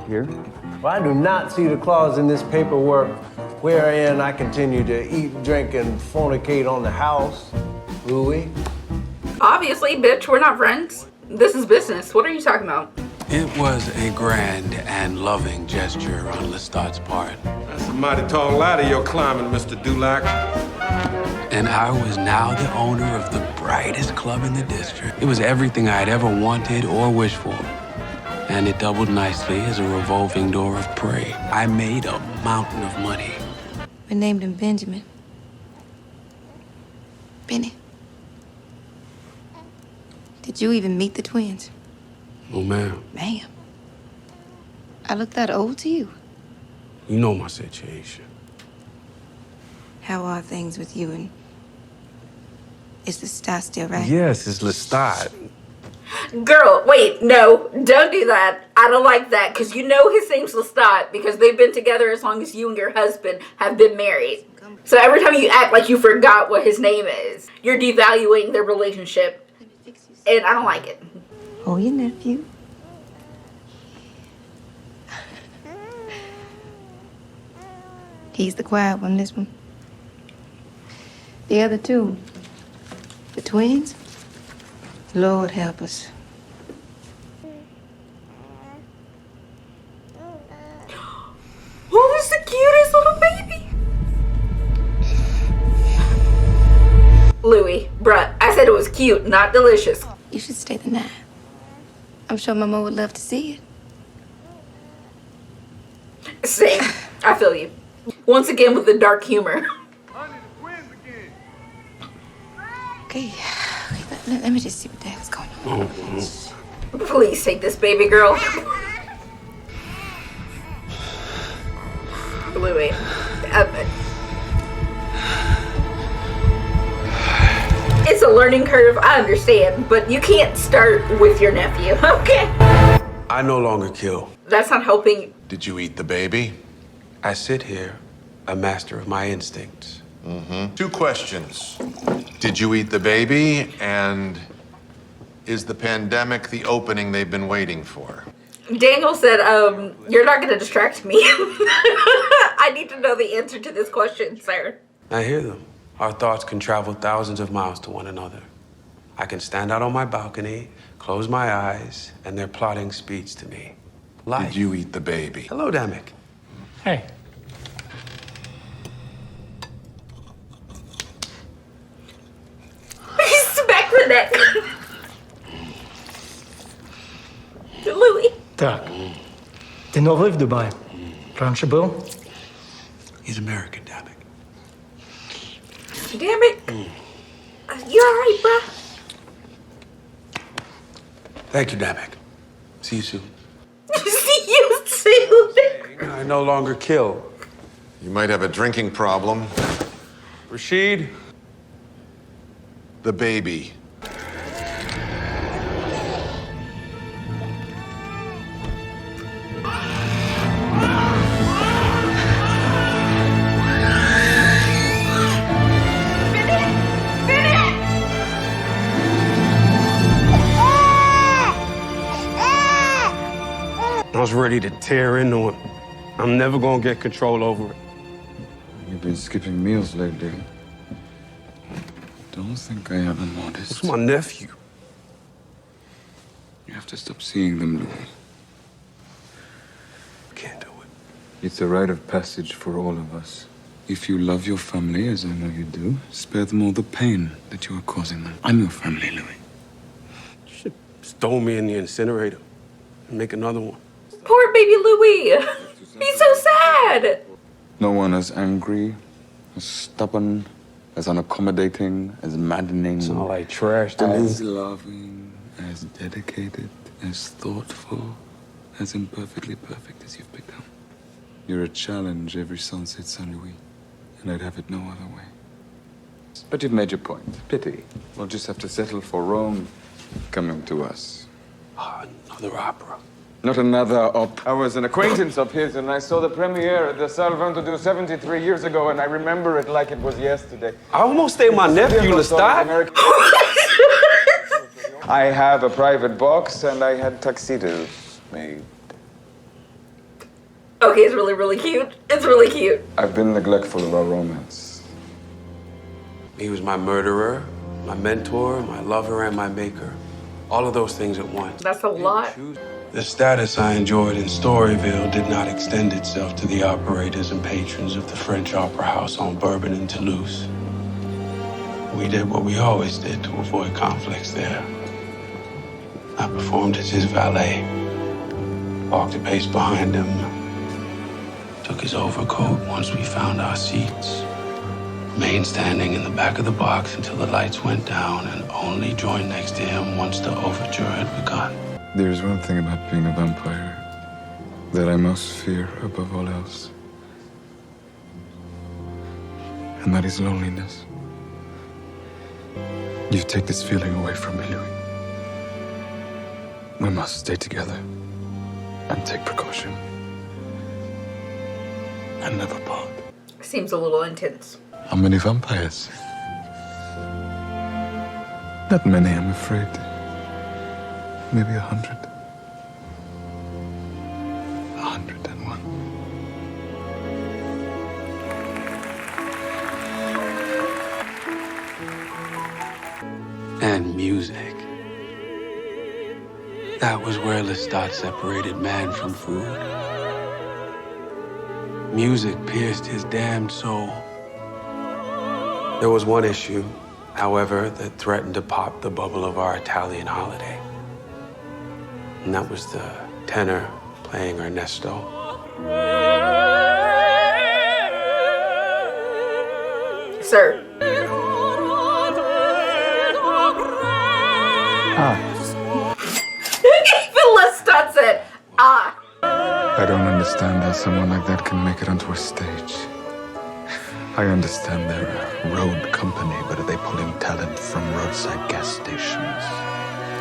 Here. Well, I do not see the clause in this paperwork wherein I continue to eat, drink, and fornicate on the house. Louie? Obviously, bitch, we're not friends. This is business. What are you talking about? It was a grand and loving gesture on Lestat's part. That's a mighty tall ladder you're climbing, Mr. Dulac. And I was now the owner of the brightest club in the district. It was everything I had ever wanted or wished for. And it doubled nicely as a revolving door of prey. I made a mountain of money. We named him Benjamin. Benny. Did you even meet the twins? Oh, ma'am. Ma'am. I look that old to you. You know my situation. How are things with you and... Is the star still right? Yes, it's Lestat. Girl, wait, no, don't do that. I don't like that, because you know his name's Lestat, because they've been together as long as you and your husband have been married. So every time you act like you forgot what his name is, you're devaluing their relationship, and I don't like it. Oh, your nephew. He's the quiet one, this one. The other two, the twins, Lord help us. Who's the cutest little baby? Louie, bruh, I said it was cute, not delicious. You should stay the night. I'm sure Mama would love to see it. Same, I feel you. Once again with the dark humor. Okay, let me just see what the heck's going on. Please take this baby girl. Louie. It's a learning curve, I understand, but you can't start with your nephew, okay? I no longer kill. That's not helping. Did you eat the baby? I sit here, a master of my instincts. Two questions. Did you eat the baby? And is the pandemic the opening they've been waiting for? Daniel said, you're not gonna distract me. I need to know the answer to this question, sir. I hear them. Our thoughts can travel thousands of miles to one another. I can stand out on my balcony, close my eyes, and their plotting speech to me. Life. Did you eat the baby? Hello, Damek. Hey. He smacked the neck. Louie. Так. Ти новий в Дубаї? Раніше був? He's American, Damek. Damn it. You alright, bruh? Thank you, Damek. See you soon. See you soon. I no longer kill. You might have a drinking problem. Rashid? The baby. I was ready to tear into him. I'm never gonna get control over it. You've been skipping meals lately. Don't think I haven't noticed. It's my nephew. You have to stop seeing them, Louie. Can't do it. It's a rite of passage for all of us. If you love your family, as I know you do, spare them all the pain that you are causing them. I'm your family, Louie. You should throw me in the incinerator and make another one. Poor baby Louie. He's so sad. No one as angry, as stubborn, as unaccommodating, as maddening, It's not like trash to me. as loving, as dedicated, as thoughtful, as imperfectly perfect as you've become. You're a challenge every sunset, San Louis, and I'd have it no other way. But you've made your point. Pity. We'll just have to settle for Rome coming to us. Another opera. Not another op. I was an acquaintance of his, and I saw the premiere at the Salvento do 73 years ago, and I remember it like it was yesterday. I almost stayed my nephew, Lestat. I have a private box, and I had tuxedos. made. Okay, it's really, really cute. It's really cute. I've been neglectful of our romance. He was my murderer, my mentor, my lover, and my maker. All of those things at once. That's a lot. The status I enjoyed in Storyville did not extend itself to the operators and patrons of the French Opera House on Bourbon and Toulouse. We did what we always did to avoid conflicts there. I performed as his valet, walked a pace behind him, took his overcoat once we found our seats, remained standing in the back of the box until the lights went down, and only joined next to him once the overture had begun. There's one thing about being a vampire that I most fear above all else. And that is loneliness. You take this feeling away from me, Louie. We must stay together and take precaution. And never part. Seems a little intense. How many vampires? Not many, I'm afraid. Maybe 100. 101. And music. That was where Lestat separated man from food. Music pierced his damned soul. There was one issue, however, that threatened to pop the bubble of our Italian holiday. And that was the tenor playing Ernesto. Sir. Even Lestat said, ah. I don't understand how someone like that can make it onto a stage. I understand they're a road company, but are they pulling talent from roadside gas stations?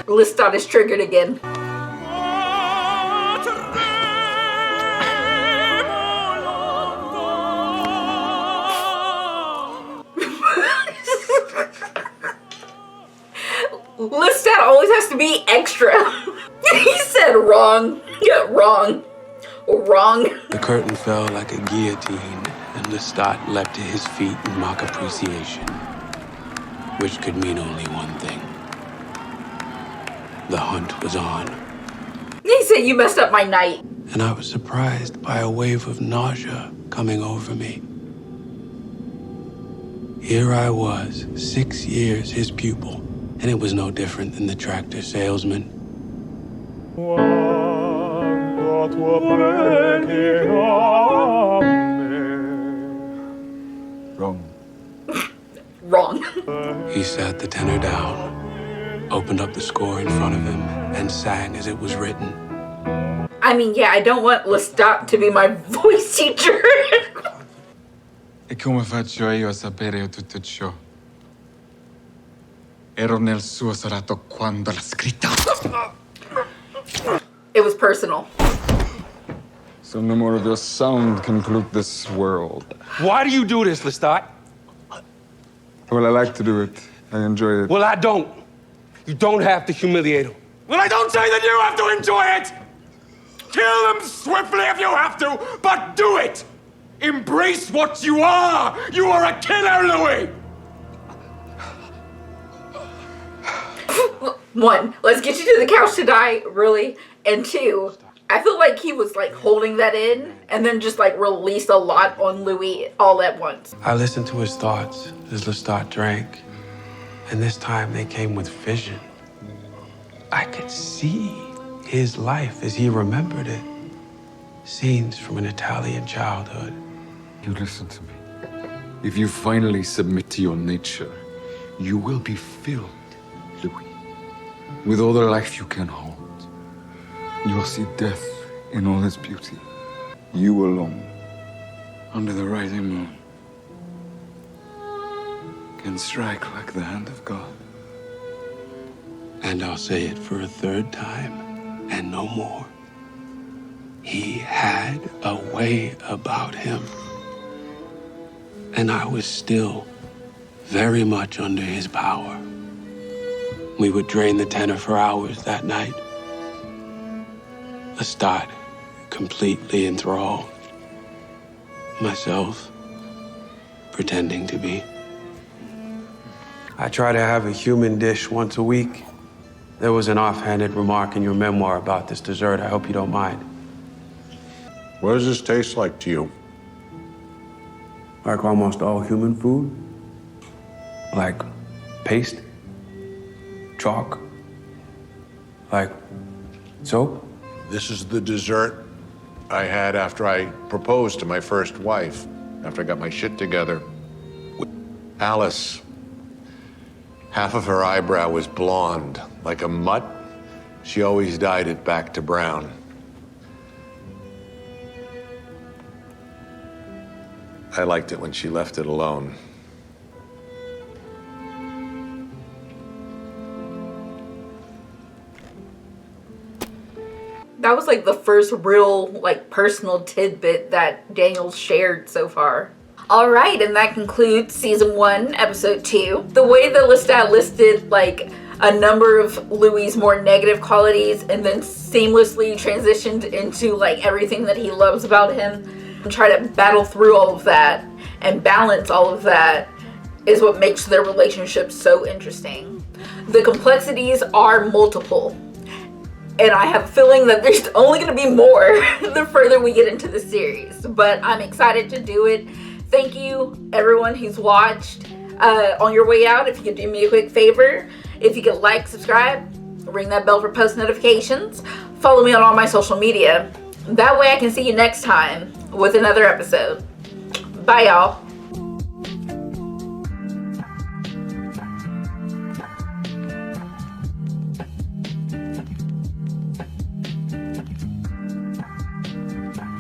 Lestat is triggered again. Lestat always has to be extra. He said wrong. Yeah, wrong. Wrong. The curtain fell like a guillotine, and Lestat leapt to his feet in mock appreciation, which could mean only one thing. The hunt was on. He said you messed up my night. And I was surprised by a wave of nausea coming over me. Here I was, 6 years his pupil, and it was no different than the tractor salesman. Wrong. Wrong. He sat the tenor down, opened up the score in front of him, and sang as it was written. I mean, yeah, I don't want Lestat to be my voice teacher. E come faccio io a sapere tutto ciò? Ero nel suo serato quando l'ha scritta. It was personal. So no more of your sound can pollute this world. Why do you do this, Lestat? Well, I like to do it. I enjoy it. Well, I don't. You don't have to humiliate him. Well, I don't say that you have to enjoy it! Kill them swiftly if you have to, but do it! Embrace what you are! You are a killer, Louie! One, let's get you to the couch to die, really. And two, I feel like he was like holding that in and then just like released a lot on Louie all at once. I listened to his thoughts as Lestat drank, and this time they came with vision. I could see his life as he remembered it. Scenes from an Italian childhood. You listen to me. If you finally submit to your nature, you will be filled, Louie, with all the life you can hold. You will see death in all its beauty. You alone, under the rising moon, can strike like the hand of God. And I'll say it for a third time, and no more. He had a way about him. And I was still very much under his power. We would drain the tenor for hours that night. Lestat completely enthralled. Myself pretending to be. I try to have a human dish once a week. There was an offhanded remark in your memoir about this dessert. I hope you don't mind. What does this taste like to you? Like almost all human food. Like paste, chalk, like soap. This is the dessert I had after I proposed to my first wife, after I got my shit together. Alice, half of her eyebrow was blonde, like a mutt. She always dyed it back to brown. I liked it when she left it alone. That was like the first real like personal tidbit that Daniel shared so far. Alright, and that concludes season 1, episode 2. The way that Lestat listed like a number of Louie's more negative qualities and then seamlessly transitioned into like everything that he loves about him and try to battle through all of that and balance all of that is what makes their relationship so interesting. The complexities are multiple. And I have a feeling that there's only going to be more the further we get into the series. But I'm excited to do it. Thank you, everyone who's watched. On your way out, if you could do me a quick favor, if you could like, subscribe, ring that bell for post notifications, follow me on all my social media. That way I can see you next time with another episode. Bye, y'all.